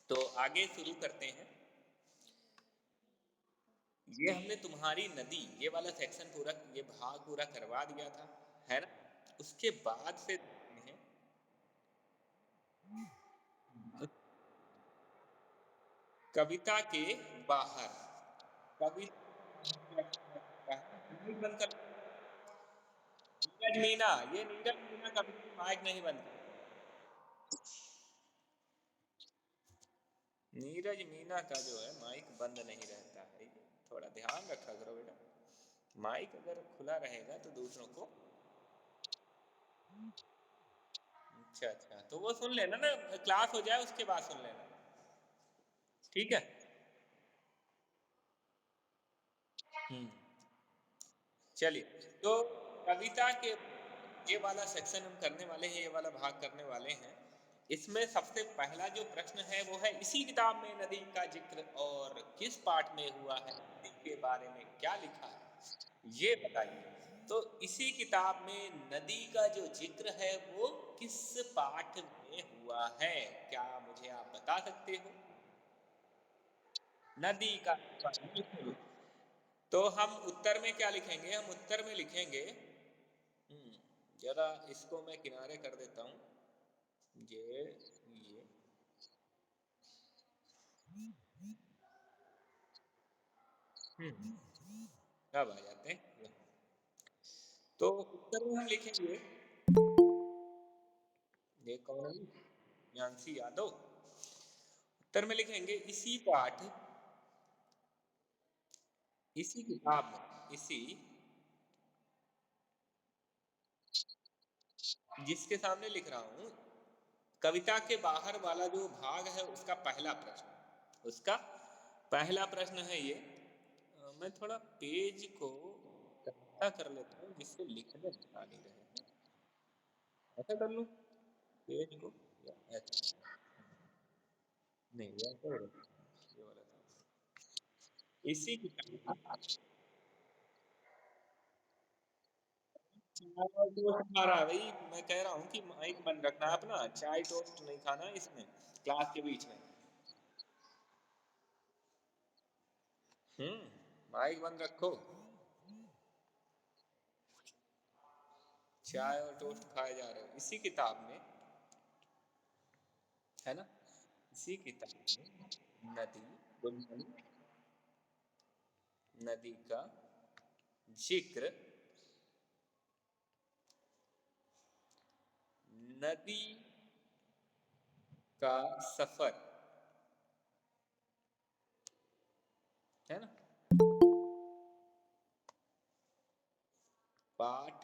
तो आगे शुरू करते हैं। ये हमने तुम्हारी नदी ये वाला सेक्शन पूरा ये भाग पूरा करवा दिया था, है ना? उसके बाद से देखते हैं कविता के बाहर। कवि बंद कर। नीरज मीना, ये नीरज मीना कभी भी माइक नहीं बंद करता। नीरज मीना का जो है माइक बंद नहीं रहता है, थोड़ा ध्यान रखा करो बेटा। माइक अगर खुला रहेगा तो दूसरों को। अच्छा अच्छा, तो वो सुन लेना ना, क्लास हो जाए उसके बाद सुन लेना, ठीक है? चलिए, तो कविता के ये वाला सेक्शन हम करने वाले हैं, ये वाला भाग करने वाले हैं। इसमें सबसे पहला जो प्रश्न है वो है, इसी किताब में नदी का जिक्र और किस पाठ में हुआ है, नदी के बारे में क्या लिखा है ये बताइए। तो इसी किताब में नदी का जो जिक्र है वो किस पाठ में हुआ है, क्या मुझे आप बता सकते हो? नदी का तो हम उत्तर में क्या लिखेंगे? हम उत्तर में लिखेंगे, जरा इसको मैं किनारे कर देता हूँ। ये अब आ जाते हैं। तो उत्तर में हम लिखेंगे, ये कौन है? ज्ञानसी यादव। उत्तर में लिखेंगे इसी पाठ, इसी किताब में, इसी जिसके सामने लिख रहा हूं, कविता के बाहर वाला जो भाग है उसका पहला प्रश्न, उसका पहला प्रश्न है ये। मैं थोड़ा पेज को इकट्ठा कर लेता हूँ जिससे लिखने में आसानी रहे। ऐसा कर लूँ पेज को, या ऐसा? नहीं, ऐसा ही रखो, ये वाला था। इसी किताब, चाय और टोस्ट खा रहा है भाई। मैं कह रहा हूँ कि माइक बंद रखना है अपना, चाय टोस्ट नहीं खाना इसमें क्लास के बीच में। माइक बंद रखो। चाय और टोस्ट खाए जा रहे हो इसी किताब में, है ना? इसी किताब में नदी, नदी का जिक्र, नदी का सफर, है ना? पाठ,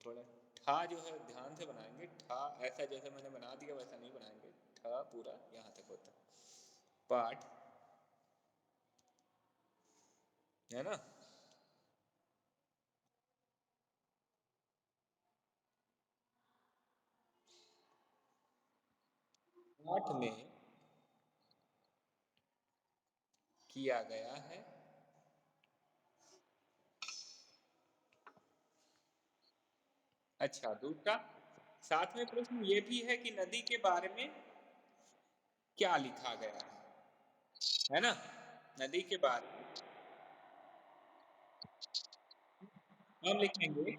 थोड़ा ठा जो है ध्यान से बनाएंगे। ठा ऐसा जैसे मैंने बना दिया वैसा नहीं बनाएंगे, ठा पूरा यहाँ तक होता पाठ, है ना? पाठ में किया गया है। अच्छा, दूसरा साथ में प्रश्न ये भी है कि नदी के बारे में क्या लिखा गया है ना? नदी के बारे में हम लिखेंगे,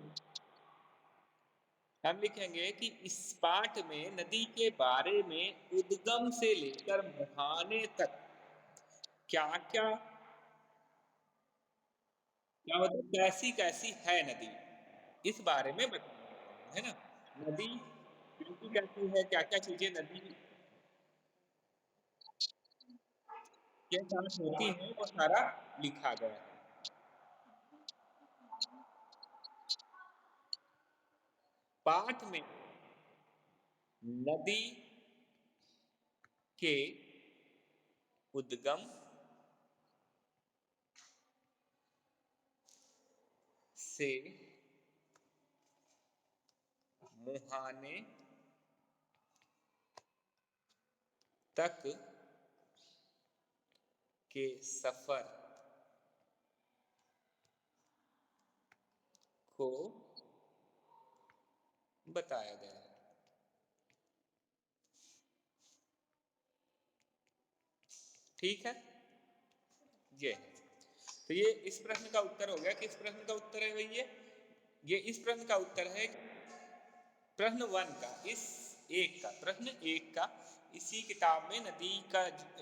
हम लिखेंगे कि इस पाठ में नदी के बारे में उद्गम से लेकर मुहाने तक क्या क्या, क्या मतलब कैसी कैसी है नदी, इस बारे में बताया, है ना? नदी कैसी कैसी है, क्या क्या चीजें नदी के साथ होती हैं, वो सारा लिखा गया है। पाठ में नदी के उद्गम से मुहाने तक के सफर को बताया गया है। ठीक है, ये तो ये इस प्रश्न का उत्तर हो गया। किस प्रश्न का उत्तर है भाई ये इस प्रश्न का उत्तर है प्रश्न वन का, इस एक का, प्रश्न एक का इसी किताब में नदी का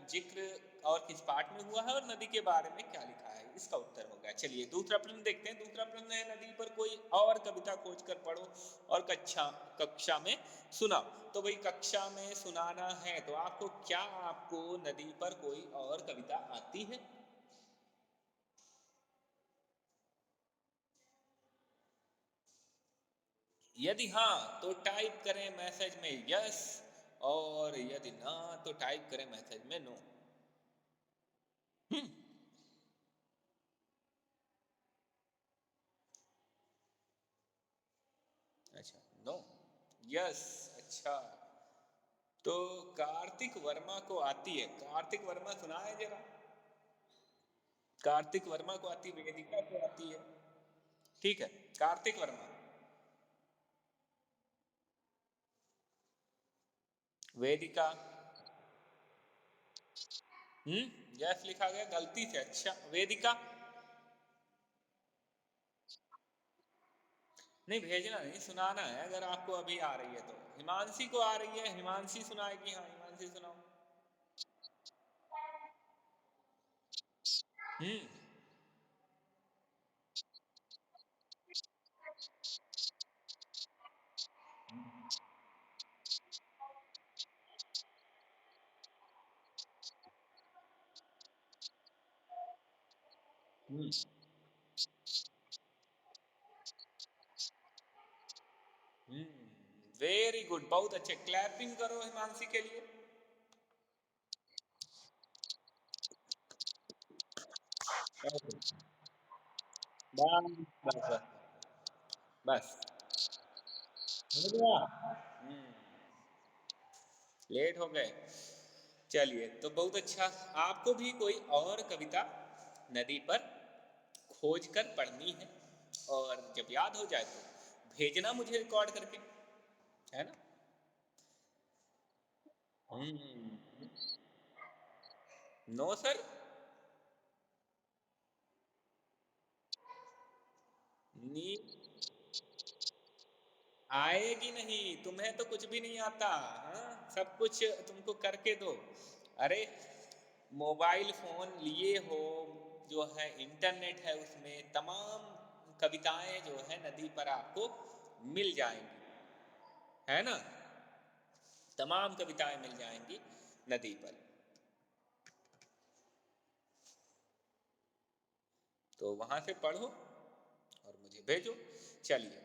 जिक्र और किस पाठ में हुआ है और नदी के बारे में क्या लिखा है, इसका उत्तर हो गया। चलिए दूसरा प्रश्न देखते हैं। दूसरा प्रश्न है नदी पर कोई और कविता खोज कर पढ़ो और कक्षा में सुनाओ। तो भाई कक्षा में सुनाना है तो आपको नदी पर कोई और कविता आती है? यदि हाँ तो टाइप करें मैसेज में यस, और यदि ना तो टाइप करें मैसेज में नो। हम्म, अच्छा, नो, यस, अच्छा। तो कार्तिक वर्मा को आती है, कार्तिक वर्मा सुनाए जरा। कार्तिक वर्मा को आती, वेदिका को आती है, ठीक है, कार्तिक वर्मा, वेदिका। यस लिखा गया गलती से, अच्छा वेदिका। नहीं भेजना नहीं, सुनाना है, अगर आपको अभी आ रही है तो। हिमांशी को आ रही है, हिमांशी सुनाएगी, हाँ हिमांशी सुनाओ। हम्म हम्म वेरी गुड, बहुत अच्छे, क्लैपिंग करो हिमांशी के लिए। बस बस बस बस, हो गया। लेट हो गए। चलिए तो बहुत अच्छा, आपको भी कोई और कविता नदी पर खोज कर पढ़नी है, और जब याद हो जाए तो भेजना मुझे रिकॉर्ड करके, है ना। हम्म नो सर, नी आएगी नहीं, तुम्हें तो कुछ भी नहीं आता। हाँ, सब कुछ तुमको करके दो। अरे मोबाइल फोन लिए हो, जो है इंटरनेट है, उसमें तमाम कविताएं जो है नदी पर आपको मिल जाएंगी, है ना। तमाम कविताएं मिल जाएंगी नदी पर, तो वहां से पढ़ो और मुझे भेजो। चलिए,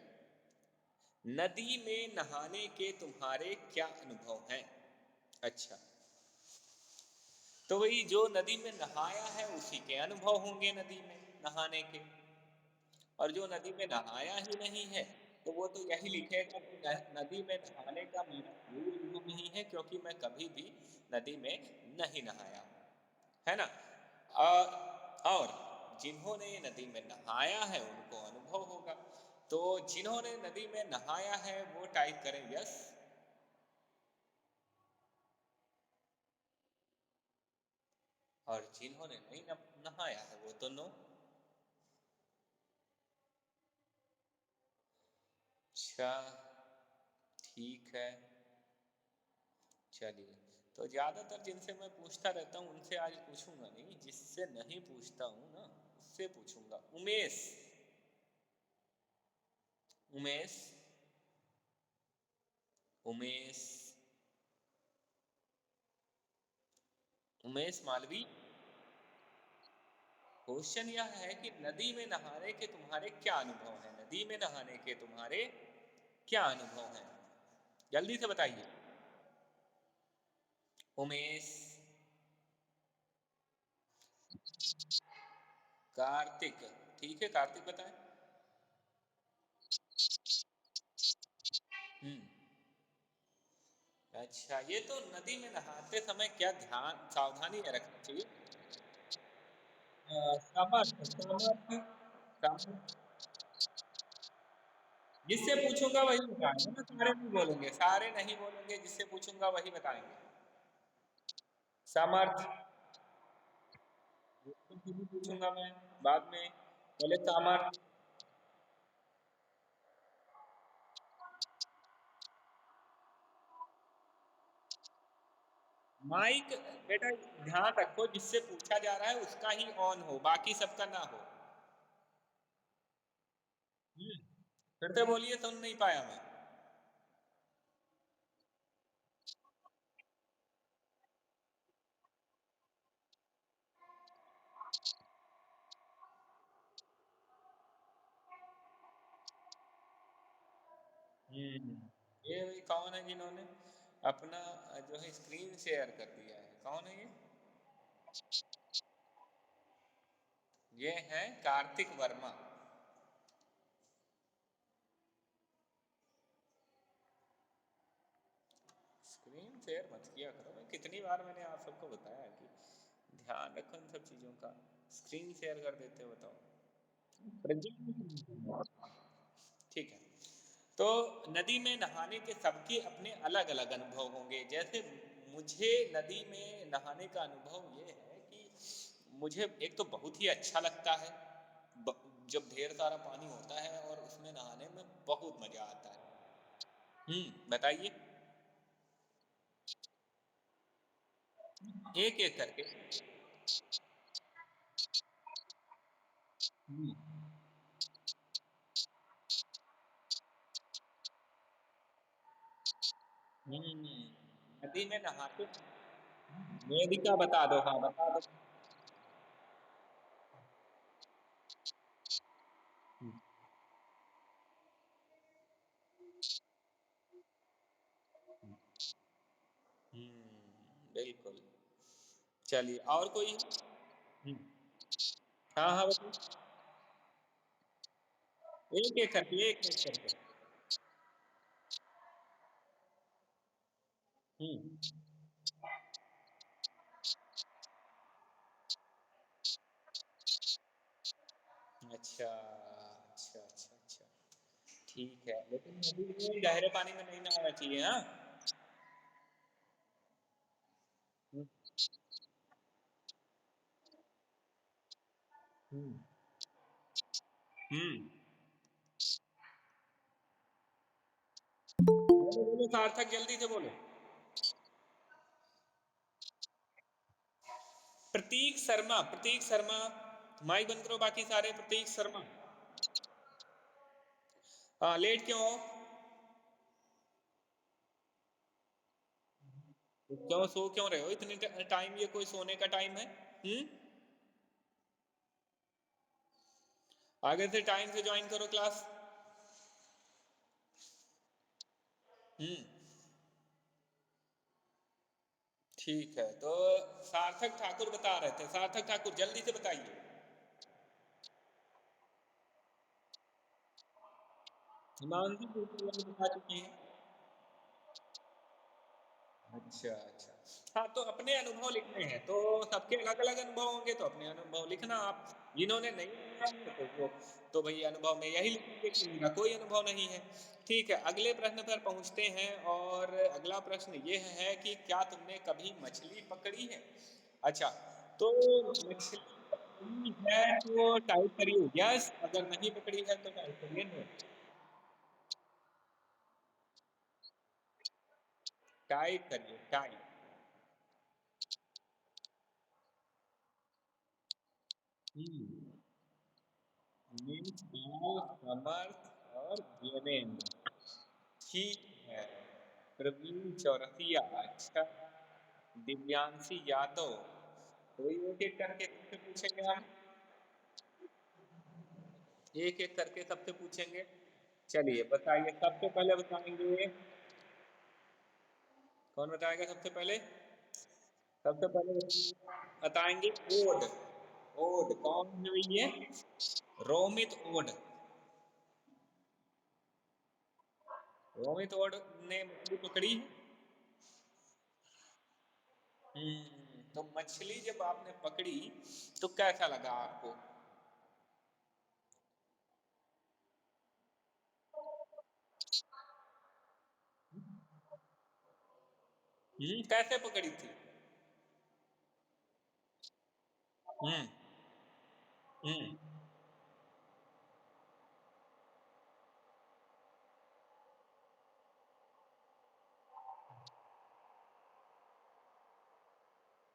नदी में नहाने के तुम्हारे क्या अनुभव हैं? अच्छा, तो वही जो नदी में नहाया है उसी के अनुभव होंगे नदी में नहाने के। और जो नदी में नहाया ही नहीं है तो वो तो यही लिखेगा कि नदी में नहाने का मेरा कोई अनुभव नहीं है, क्योंकि मैं कभी भी नदी में नहीं नहाया, है ना। और जिन्होंने नदी में नहाया है उनको अनुभव होगा। तो जिन्होंने नदी में नहाया है वो टाइप करें यस, और जिन्होंने नहीं नहाया है वो तो नो। अच्छा, ठीक है। चलिए, तो ज्यादातर जिनसे मैं पूछता रहता हूँ उनसे आज पूछूंगा नहीं, जिससे नहीं पूछता हूँ ना उससे पूछूंगा। उमेश, उमेश, उमेश, उमेश मालवी। क्वेश्चन यह है कि नदी में नहाने के तुम्हारे क्या अनुभव हैं, नदी में नहाने के तुम्हारे क्या अनुभव हैं, जल्दी से बताइए। उमेश, कार्तिक, ठीक है कार्तिक बताएं। हम्म अच्छा, ये तो नदी में नहाते समय क्या ध्यान सावधानी रखनी चाहिए? समर्थ, समर्थ, समर्थ। जिससे पूछूंगा वही बताएंगे ना, सारे नहीं बोलेंगे, सारे नहीं बोलेंगे, जिससे पूछूंगा वही बताएंगे। समर्थ, से भी पूछूंगा मैं बाद में। पहले सामर्थ्य। माइक बेटा ध्यान रखो, जिससे पूछा जा रहा है उसका ही ऑन हो, बाकी सबका ना हो। फिर से बोलिए, सुन नहीं पाया मैं। ये वही कौन है जिन्होंने अपना जो है स्क्रीन शेयर कर दिया है, कौन है ये? ये है कार्तिक वर्मा। स्क्रीन शेयर मत किया करो, मैं कितनी बार मैंने आप सबको बताया कि ध्यान रखो इन सब चीजों का। स्क्रीन शेयर कर देते हो, बताओ। ठीक है। तो नदी में नहाने के सबके अपने अलग अलग अनुभव होंगे। जैसे मुझे नदी में नहाने का अनुभव ये है कि मुझे एक तो बहुत ही अच्छा लगता है, जब ढेर सारा पानी होता है और उसमें नहाने में बहुत मजा आता है। बताइए। एक एक करके। हम्म। नदी में नहाते। वेदिका बता दो, हाँ बता दो। बिल्कुल। चलिए और कोई? हाँ हाँ बताइए। एक एक करके, एक एक करके। हम्म। अच्छा अच्छा अच्छा अच्छा। ठीक है, लेकिन नदी में गहरे पानी में नहीं नहाना चाहिए, हाँ। हम्म। हम्म। हम्म। बोलो बोलो सार्थक, जल्दी से बोलो। प्रतीक शर्मा, प्रतीक शर्मा। माइक बंद करो बाकी सारे। प्रतीक शर्मा। हाँ, लेट क्यों हो? क्यों सो क्यों रहे हो इतने टाइम? ये कोई सोने का टाइम है? हम्म। आगे से टाइम से ज्वाइन करो क्लास। हम्म। ठीक है, तो सार्थक ठाकुर बता रहे थे। सार्थक ठाकुर जल्दी से बताइए। हिमांशु बता चुकी है। अच्छा अच्छा। हाँ, तो अपने अनुभव लिखने हैं तो सबके अलग अलग अनुभव होंगे, तो अपने अनुभव लिखना आप। जिन्होंने नहीं लिखा है तो वो तो भाई अनुभव में यही लिखेंगे कि उनका कोई अनुभव नहीं है। ठीक है, अगले प्रश्न पर पहुंचते हैं। और अगला प्रश्न ये है कि क्या तुमने कभी मछली पकड़ी है? अच्छा, तो मछली पकड़ी है तो टाइप करिए यस, अगर नहीं पकड़ी है तो टाइप करिए नो। टाइप करिए, टाइप। मीन्स पाल, समर्थ और वीरेंद्र। ठीक है। प्रवीण चौरसिया, अच्छा। दिव्यांशी यादव। कोई एक एक करके सबसे पूछेंगे हम। एक एक करके सबसे पूछेंगे। चलिए बताइए, सबसे पहले बताएंगे। कौन बताएगा सबसे पहले? सबसे पहले बताएंगे ओड। ओड कौन है ये? रोमित ओड। रोमित ओड ने मछली पकड़ी। तो मछली जब आपने पकड़ी तो कैसा लगा आपको? कैसे पकड़ी थी? हम्म। हम्म।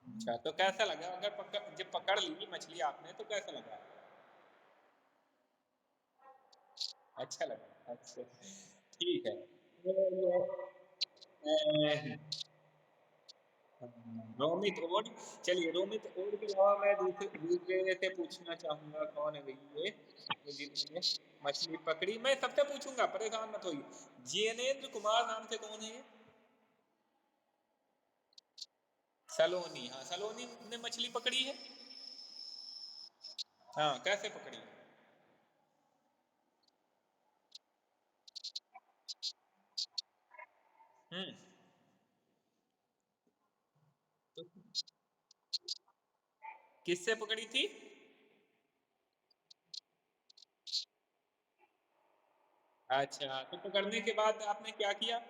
अच्छा, तो कैसा लगा अगर जब पकड़ ली मछली आपने तो कैसा लगा? अच्छा लगा, अच्छा, ठीक है। ये रोमित ओड, चलिए रोमित ओड के अलावा मैं दूसरे से पूछना चाहूंगा, कौन है भई ये जिन्होंने मछली पकड़ी? मैं सबसे पूछूंगा, परेशान मत होइए। जिनेंद्र कुमार नाम से कौन है ये? सलोनी, हाँ सलोनी ने मछली पकड़ी है। हाँ, कैसे पकड़ी? हम्म। तो किससे पकड़ी थी? अच्छा, तो पकड़ने के बाद आपने क्या किया?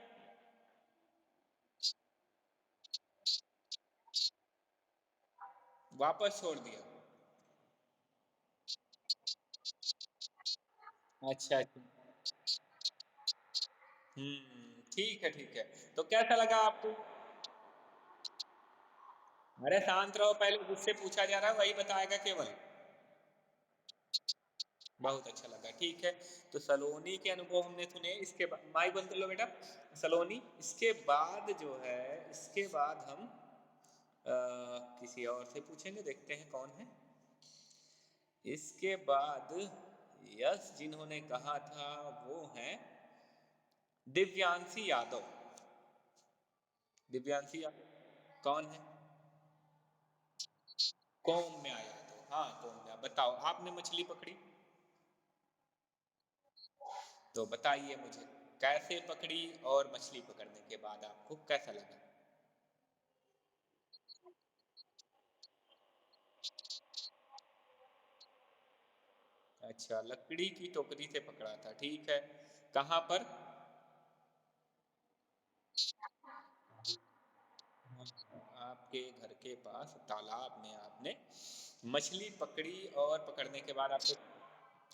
वापस छोड़ दिया। अच्छा, अच्छा। ठीक है, ठीक है। तो कैसा लगा आपको? अरे शांत रहो, पहले जिससे पूछा जा रहा है वही बताएगा केवल। बहुत अच्छा लगा, ठीक है। तो सलोनी के अनुभव हमने सुने, इसके बाद माइक बंद कर लो बेटा। सलोनी, इसके बाद जो है, इसके बाद हम किसी और से पूछेंगे, देखते हैं कौन है। इसके बाद यस जिन्होंने कहा था वो हैं दिव्यांशी यादव। दिव्यांशी यादव कौन है? कौम्या यादव, हाँ कौम्या। बताओ, आपने मछली पकड़ी तो बताइए मुझे, कैसे पकड़ी और मछली पकड़ने के बाद आपको कैसा लगा? अच्छा, लकड़ी की टोकरी से पकड़ा था, ठीक है। कहाँ पर? आपके घर के पास तालाब में आपने मछली पकड़ी, और पकड़ने के बाद आपको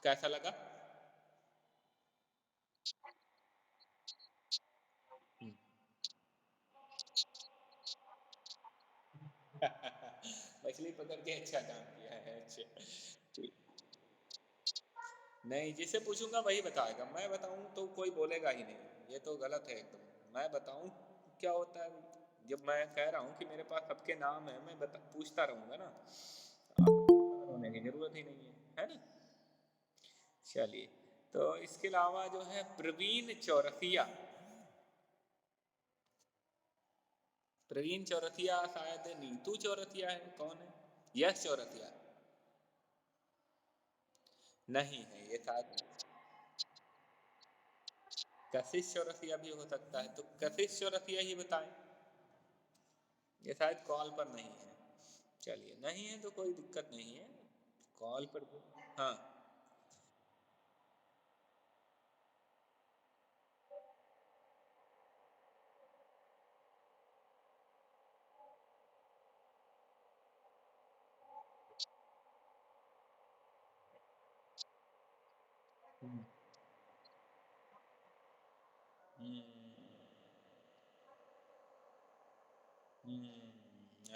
कैसा लगा? हम्म। मछली पकड़ के अच्छा काम किया है, अच्छा। ठीक। नहीं, जिससे पूछूंगा वही बताएगा, मैं बताऊं तो कोई बोलेगा ही नहीं, ये तो गलत है एकदम। मैं बताऊं क्या होता है, जब मैं कह रहा हूँ कि मेरे पास सबके नाम है, मैं पूछता रहूंगा ना, आपको होने की जरूरत ही नहीं है ना। चलिए, तो इसके अलावा जो है प्रवीण चौरसिया। प्रवीण चौरसिया शायद नीतू चौरसिया है, कौन है? यश चौरसिया नहीं है ये, शायद कशिश चौरसिया भी हो सकता है, तो कशिश चौरसिया ही बताएं। ये शायद कॉल पर नहीं है। चलिए, नहीं है तो कोई दिक्कत नहीं है, कॉल पर हाँ। हम्म।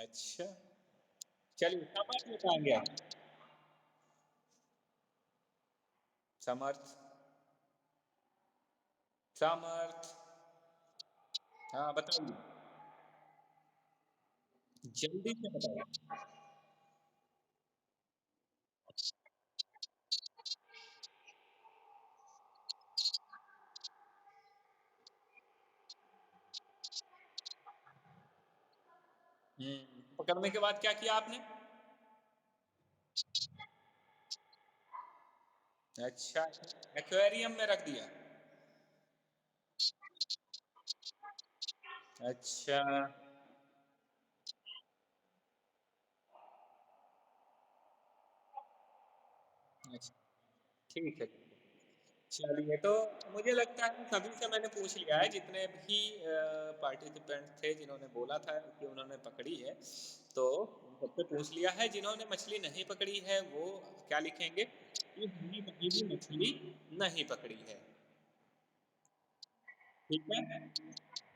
अच्छा, चलिए समर्थ बताएंगे आप? समर्थ, समर्थ, हाँ बताइए, जल्दी से बताइए। पकड़ने के बाद क्या किया आपने? अच्छा, एक्वेरियम में रख दिया। अच्छा, अच्छा, ठीक है। चलिए, तो मुझे लगता है सभी से मैंने पूछ लिया है, जितने भी पार्टिसिपेंट थे जिन्होंने बोला था कि उन्होंने पकड़ी है। तो सबसे पूछ लिया है, जिन्होंने मछली नहीं पकड़ी है वो क्या लिखेंगे कि हमने कभी भी मछली नहीं पकड़ी है। ठीक है,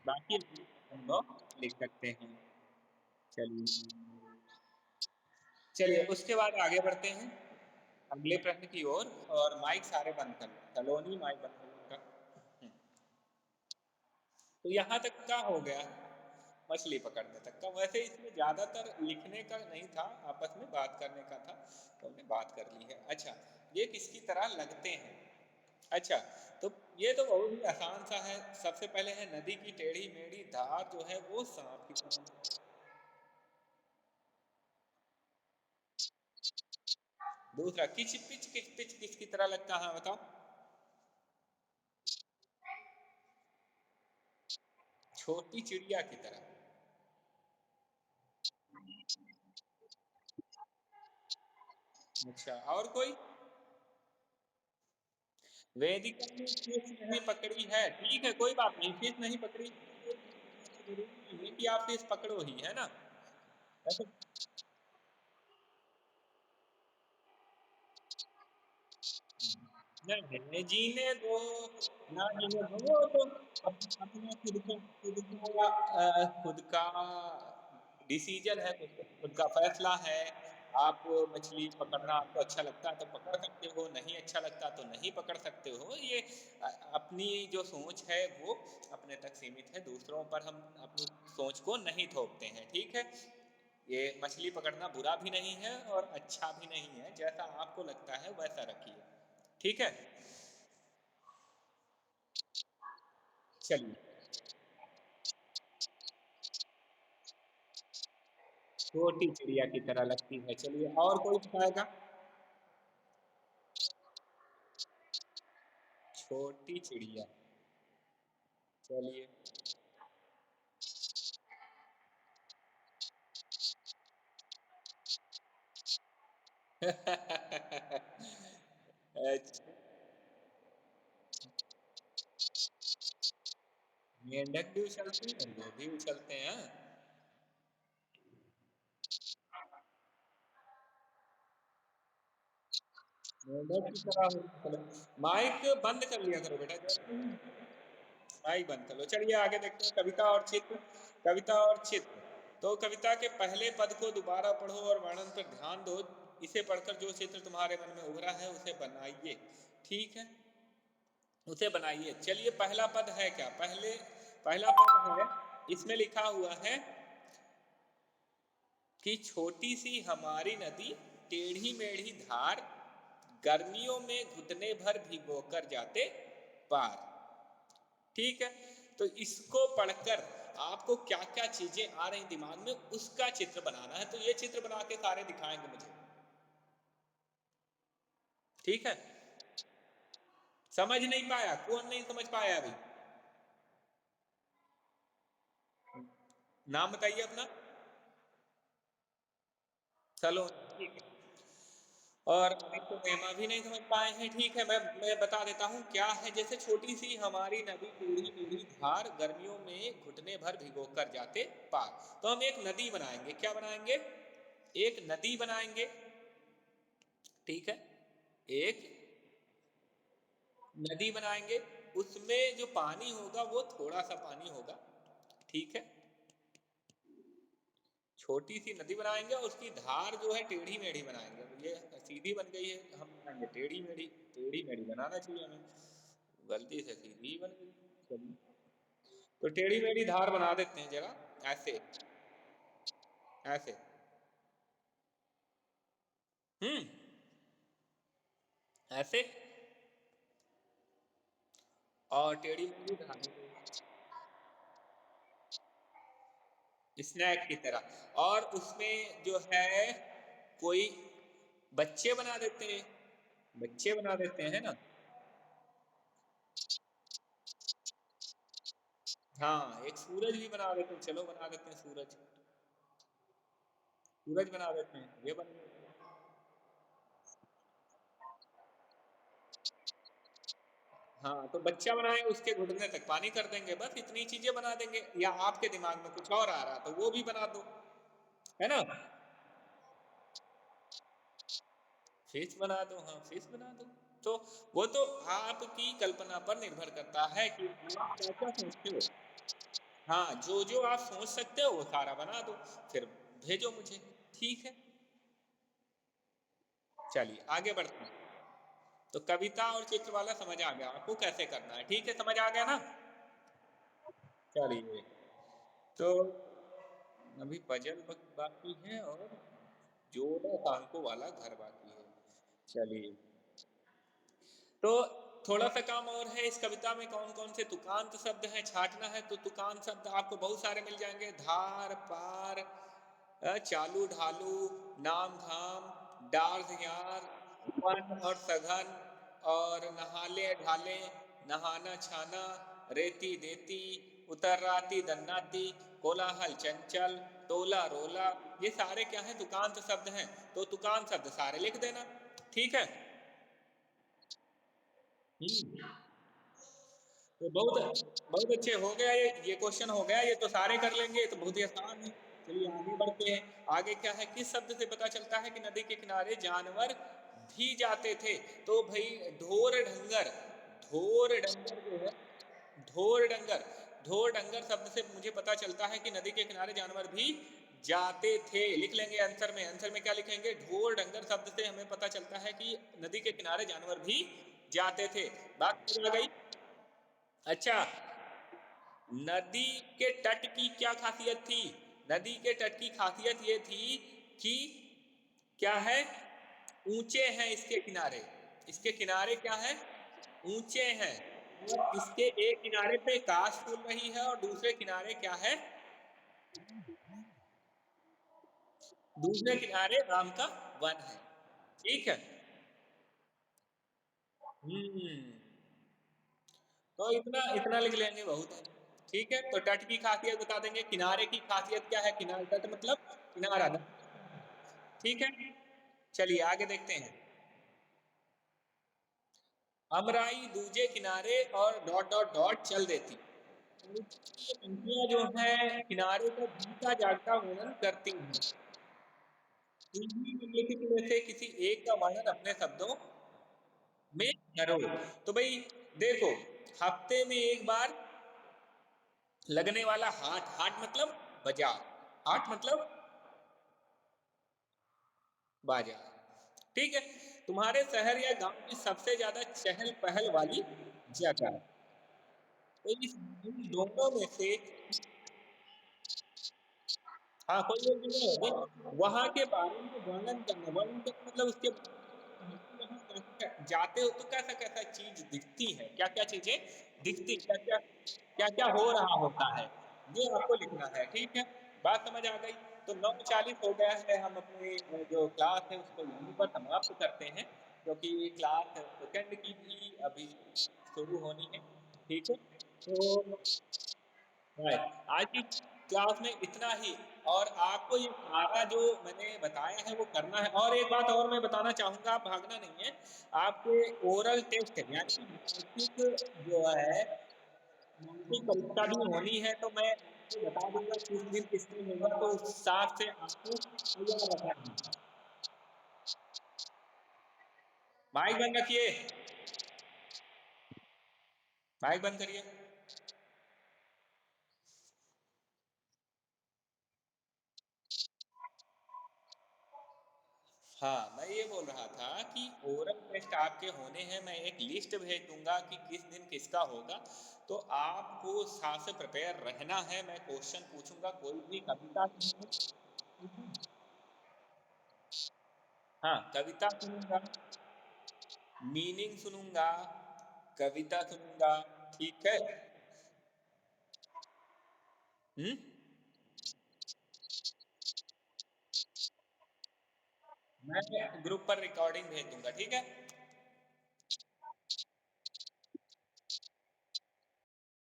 बाकी हम लोग लिख सकते हैं। चलिए चलिए उसके बाद आगे बढ़ते हैं अगले प्रश्न की ओर। और माइक सारे बंद कर लो, सलोनी माइक बंद कर लो उनका। तो यहाँ तक क्या हो गया, मछली पकड़ने तक का। वैसे इसमें ज्यादातर लिखने का नहीं था, आपस में बात करने का था, तो हमने बात कर ली है। अच्छा, ये किसकी तरह लगते हैं? अच्छा, तो ये तो बहुत ही आसान सा है। सबसे पहले है नदी की टेढ़ी मेढ़ी धार जो है वो सांप की तरह। दूसरा किच पिच किच पिच किसकी तरह लगता है बताओ? छोटी चिड़िया की तरह। अच्छा, और कोई? वेदिका ने फिश नहीं पकड़ी है, ठीक है कोई बात नहीं, फिश नहीं पकड़ी, जरूरी नहीं है कि आप फिश पकड़ो ही, है ना? वैसे नहीं नहीं, जीने दो, ना जीने दो, वो तो अपना खुद का डिसीजन है, खुद का फैसला है। आप मछली पकड़ना आपको अच्छा लगता है तो पकड़ सकते हो, नहीं अच्छा लगता तो नहीं पकड़ सकते हो। ये अपनी जो सोच है वो अपने तक सीमित है, दूसरों पर हम अपनी सोच को नहीं थोपते हैं। ठीक है, ये मछली पकड़ना बुरा भी नहीं है और अच्छा भी नहीं है, जैसा आपको लगता है वैसा रखिए। ठीक है, चलिए। छोटी चिड़िया की तरह लगती है, चलिए और कोई बताएगा? छोटी चिड़िया, चलिए। अच्छा, मेंढक भी उछलती है, वो भी उछलते हैं। मेंढक की तरह उछले। माइक बंद कर लिया करो बेटा, जैसे ही माइक बंद कर लो। चलिए आगे देखते हैं, कविता और चित्र। कविता और चित्र, तो कविता के पहले पद को दोबारा पढ़ो और वर्णन पर ध्यान दो। इसे पढ़कर जो चित्र तुम्हारे मन में उभरा है उसे बनाइए। ठीक है, उसे बनाइए। चलिए पहला पद है क्या, पहला पद है, इसमें लिखा हुआ है कि छोटी सी हमारी नदी टेढ़ी मेढ़ी धार, गर्मियों में घुटने भर भिगोकर जाते पार। ठीक है, तो इसको पढ़कर आपको क्या क्या चीजें आ रही दिमाग में उसका चित्र बनाना है। तो ये चित्र बना के सारे दिखाएंगे मुझे। ठीक है, समझ नहीं पाया? कौन नहीं समझ पाया अभी? नाम बताइए अपना। चलो ठीक है। और अभी तो मेमा भी नहीं समझ पाए हैं। ठीक है, मैं बता देता हूँ क्या है। जैसे छोटी सी हमारी नदी टेढ़ी मेढ़ी धार, गर्मियों में घुटने भर भिगो कर जाते पार। तो हम एक नदी बनाएंगे, क्या बनाएंगे? एक नदी बनाएंगे। ठीक है, एक नदी बनाएंगे, उसमें जो पानी होगा वो थोड़ा सा पानी होगा। ठीक है, छोटी सी नदी बनाएंगे और उसकी धार जो है टेढ़ी मेढ़ी बनाएंगे। ये सीधी बन गई है, हम बनाएंगे टेढ़ी मेढ़ी। टेढ़ी मेढ़ी बनाना चाहिए हमें, गलती से सीधी ही बन गई। चलिए, तो टेढ़ी मेढ़ी धार बना देते हैं जरा, ऐसे ऐसे। हम्म, ऐसे। और टेढ़ी मेढ़ी धार स्नैक की तरह। और उसमें जो है कोई बच्चे बना देते हैं, बच्चे बना देते हैं ना। हाँ, एक सूरज भी बना देते हैं, चलो बना देते हैं सूरज। सूरज बना देते हैं, ये बन गया। हाँ, तो बच्चा बनाए उसके घुटने तक पानी कर देंगे, बस इतनी चीजें बना देंगे। या आपके दिमाग में कुछ और आ रहा तो वो भी बना दो। है ना? फिश बना दो, हाँ फिश बना दो। तो वो तो आपकी कल्पना पर निर्भर करता है कि आप क्या क्या सोचते हो। हाँ, जो जो आप सोच सकते हो वो सारा बना दो, फिर भेजो मुझे। ठीक है, चलिए आगे बढ़ते हैं। तो कविता और चित्र वाला समझ आ गया आपको कैसे करना है, ठीक है, समझ आ गया ना? चलिए, तो अभी पजल बाकी है और जोड़ा टांकों वाला घर बाकी है। चलिए, तो थोड़ा सा काम और है इस कविता में, कौन कौन से तुकांत शब्द हैं छांटना है। तो तुकांत शब्द आपको बहुत सारे मिल जाएंगे, धार पार, चालू ढालू, नाम धाम, डार यार, वन और सघन, और नहाले ढाले, नहाना छाना, रेती देती, उतर्राती दन्नाती, कोलाहल चंचल, तोला रोला, ये सारे क्या हैं, तुकांत शब्द हैं। तो तुकांत शब्द सारे लिख देना, ठीक है। तो बहुत बहुत अच्छे हो गया, ये क्वेश्चन हो गया, ये तो सारे कर लेंगे, ये तो बहुत ही आसान है। चलिए आगे बढ़ते हैं। आगे क्या है, किस शब्द से पता चलता है कि नदी के किनारे जानवर भी जाते थे। तो भाई ढोर ढंगर, ढोर डंगर जो है, ढोर डंगर, ढोर डंगर शब्द से मुझे पता चलता है कि नदी के किनारे जानवर भी जाते थे। लिख लेंगे आंसर में, आंसर में क्या लिखेंगे, ढोर डंगर शब्द से हमें पता चलता है कि नदी के किनारे जानवर भी जाते थे। बात समझ आ गई? अच्छा, नदी के तट की क्या खासियत थी? नदी के तट की खासियत ये थी कि क्या है, ऊंचे हैं इसके किनारे, इसके किनारे क्या है, ऊंचे हैं। और इसके एक किनारे पे काश फूल रही है और दूसरे किनारे क्या है, दूसरे किनारे आम का वन है। ठीक है। हम्म, तो इतना इतना लिख लेंगे बहुत है। ठीक है, तो तट की खासियत बता देंगे, किनारे की खासियत क्या है, किनारे तट मतलब किनारा। ठीक है, चलिए आगे देखते हैं। अमराई दूजे किनारे और डॉट डॉट डॉट चल देती। ये पंक्तियां जो है किनारे का जीता जागता वर्णन करती हैं। इन्हीं निम्नलिखित में से किसी एक का वर्णन अपने शब्दों में करो। तो भाई देखो, हफ्ते में एक बार लगने वाला हाट, हाट मतलब बाजार, हाट मतलब बाजार। ठीक है, तुम्हारे शहर या गांव की सबसे ज्यादा चहल पहल वाली जगह। तो इन दोनों में से, हाँ कोई एक जगह होगी वहां के बारे में वर्णन करना, वर्णन करना मतलब उसके वहां जाते हो तो कैसा कैसा चीज दिखती है, क्या क्या चीजें दिखती, क्या क्या हो रहा होता है, ये आपको लिखना है। ठीक है, बात समझ आ गई? तो 9:40 हो गया है, हम अपनी जो क्लास है उसको यहीं पर समाप्त करते हैं, क्योंकि क्लास सेकंड की भी अभी शुरू होनी है। ठीक है, तो आज की क्लास में इतना ही। और आपको ये सारा जो मैंने बताया है वो करना है। और एक बात और मैं बताना चाहूंगा, आप भागना नहीं है। आपके ओरल टेस्ट यानी कि मौखिक जो है, मौखिक परीक्षा भी होनी है, तो मैं आपको बता दूंगा किस दिन किस दिन होगा, तो उस हिसाब से आपको तैयार रहना है। माइक बंद रखिए, माइक बंद करिए। हाँ, मैं ये बोल रहा था कि ओरल टेस्ट आपके होने हैं, मैं एक लिस्ट भेज दूंगा कि किस दिन किसका होगा। तो आपको साथ से प्रिपेयर रहना है। मैं क्वेश्चन पूछूंगा, कोई भी कविता सुनूंगा। हाँ, कविता सुनूंगा, मीनिंग सुनूंगा, कविता सुनूंगा। ठीक है। हम्म, मैं ग्रुप पर रिकॉर्डिंग भेज दूंगा, ठीक है।